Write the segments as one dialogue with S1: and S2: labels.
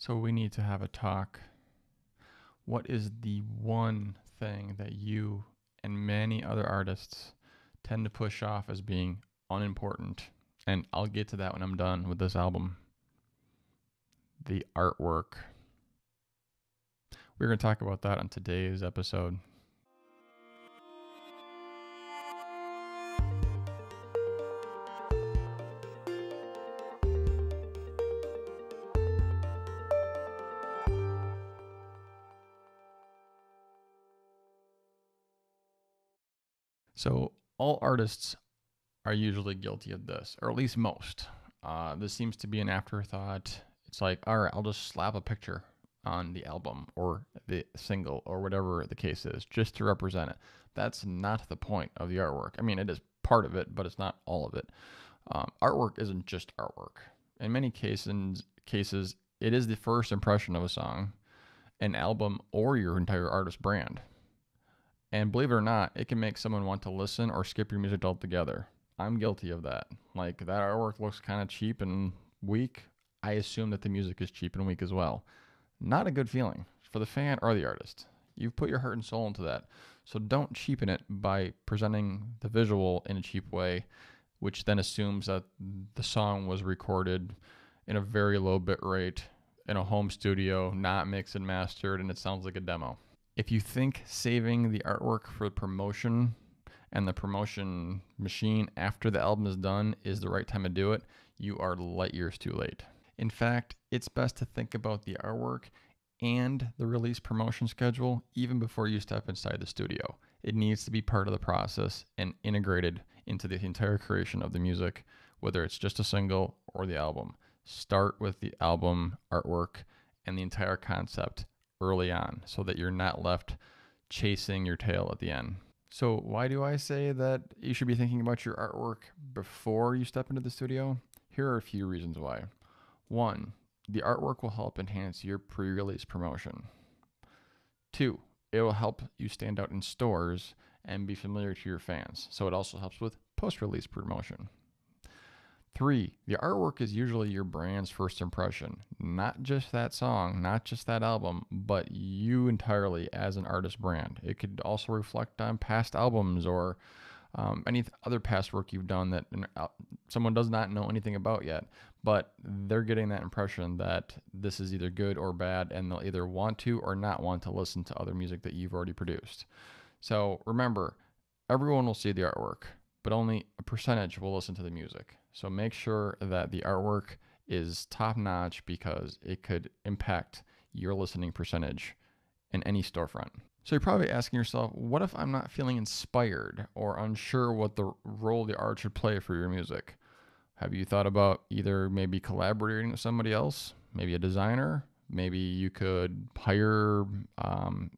S1: So we need to have a talk. What is the one thing that you and many other artists tend to push off as being unimportant? And I'll get to that when I'm done with this album. The artwork. We're going to talk about that on today's episode. So all artists are usually guilty of this, or at least most. This seems to be an afterthought. It's like, all right, I'll just slap a picture on the album or the single or whatever the case is, just to represent it. That's not the point of the artwork. I mean, it is part of it, but it's not all of it. Artwork isn't just artwork. In many cases, it is the first impression of a song, an album, or your entire artist brand. And believe it or not, it can make someone want to listen or skip your music altogether. I'm guilty of that. Like, that artwork looks kind of cheap and weak. I assume that the music is cheap and weak as well. Not a good feeling for the fan or the artist. You've put your heart and soul into that. So don't cheapen it by presenting the visual in a cheap way, which then assumes that the song was recorded in a very low bit rate in a home studio, not mixed and mastered, and it sounds like a demo. If you think saving the artwork for promotion and the promotion machine after the album is done is the right time to do it, you are light years too late. In fact, it's best to think about the artwork and the release promotion schedule even before you step inside the studio. It needs to be part of the process and integrated into the entire creation of the music, whether it's just a single or the album. Start with the album artwork and the entire concept early on so that you're not left chasing your tail at the end. So why do I say that you should be thinking about your artwork before you step into the studio? Here are a few reasons why. 1, the artwork will help enhance your pre-release promotion. 2, it will help you stand out in stores and be familiar to your fans. So it also helps with post-release promotion. 3, the artwork is usually your brand's first impression. Not just that song, not just that album, but you entirely as an artist brand. It could also reflect on past albums or any other past work you've done that someone does not know anything about yet, but they're getting that impression that this is either good or bad, and they'll either want to or not want to listen to other music that you've already produced. So remember, everyone will see the artwork, but only a percentage will listen to the music. So make sure that the artwork is top notch because it could impact your listening percentage in any storefront. So you're probably asking yourself, what if I'm not feeling inspired or unsure what the role the art should play for your music? Have you thought about either maybe collaborating with somebody else, maybe a designer? Maybe you could hire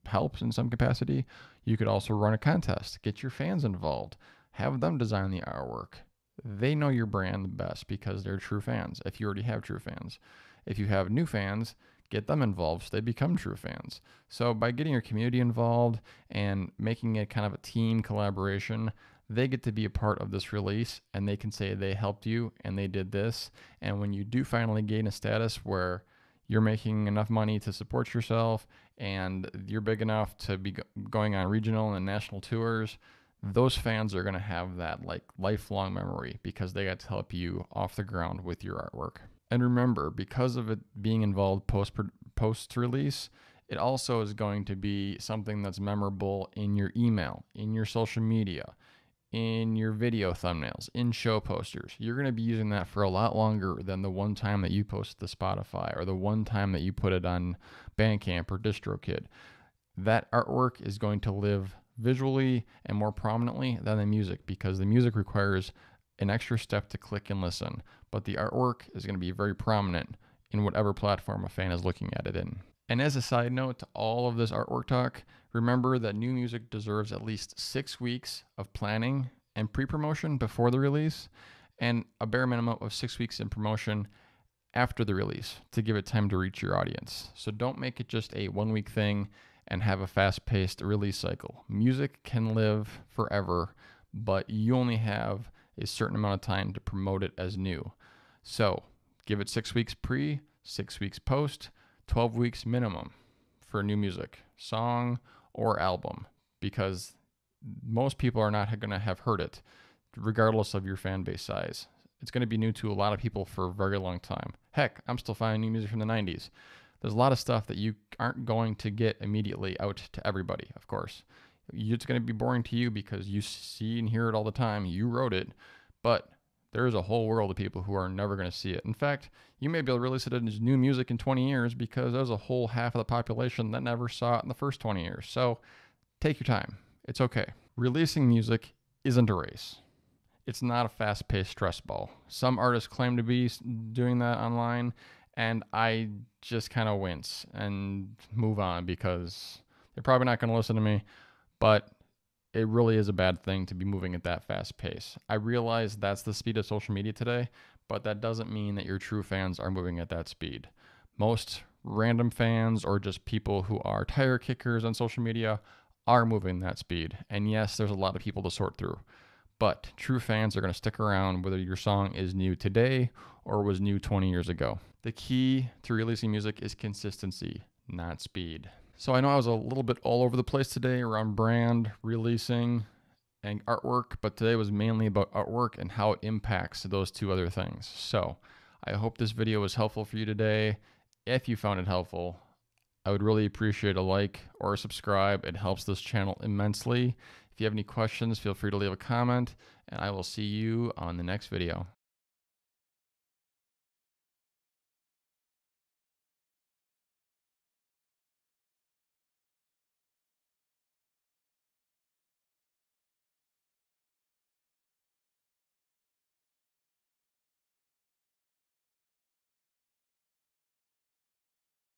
S1: help in some capacity. You could also run a contest, get your fans involved, have them design the artwork. They know your brand the best because they're true fans, if you already have true fans. If you have new fans, get them involved so they become true fans. So by getting your community involved and making it kind of a team collaboration, they get to be a part of this release and they can say they helped you and they did this. And when you do finally gain a status where you're making enough money to support yourself and you're big enough to be going on regional and national tours, those fans are going to have that like lifelong memory because they got to help you off the ground with your artwork. And remember, because of it being involved post-release, it also is going to be something that's memorable in your email, in your social media, in your video thumbnails, in show posters. You're going to be using that for a lot longer than the one time that you post to Spotify or the one time that you put it on Bandcamp or DistroKid. That artwork is going to live visually and more prominently than the music because the music requires an extra step to click and listen, but the artwork is going to be very prominent in whatever platform a fan is looking at it in. And as a side note to all of this artwork talk, remember that new music deserves at least 6 weeks of planning and pre-promotion before the release, and a bare minimum of 6 weeks in promotion after the release to give it time to reach your audience. So don't make it just a 1-week thing and have a fast-paced release cycle. Music can live forever, but you only have a certain amount of time to promote it as new. So give it 6 weeks pre, 6 weeks post 12 weeks minimum for new music, song or album, because most people are not going to have heard it, regardless of your fan base size. It's going to be new to a lot of people for a very long time. Heck, I'm still finding new music from the 90s. There's a lot of stuff that you aren't going to get immediately out to everybody, of course. It's going to be boring to you because you see and hear it all the time. You wrote it, but there is a whole world of people who are never going to see it. In fact, you may be able to release it as new music in 20 years because there's a whole half of the population that never saw it in the first 20 years. So take your time. It's okay. Releasing music isn't a race. It's not a fast-paced stress ball. Some artists claim to be doing that online, and I just kind of wince and move on because they're probably not going to listen to me, but it really is a bad thing to be moving at that fast pace. I realize that's the speed of social media today, but that doesn't mean that your true fans are moving at that speed. Most random fans or just people who are tire kickers on social media are moving that speed. And yes, there's a lot of people to sort through. But true fans are going to stick around whether your song is new today or was new 20 years ago. The key to releasing music is consistency, not speed. So I know I was a little bit all over the place today around brand, releasing, and artwork, but today was mainly about artwork and how it impacts those two other things. So I hope this video was helpful for you today. If you found it helpful, I would really appreciate a like or a subscribe. It helps this channel immensely. If you have any questions, feel free to leave a comment, and I will see you on the next video.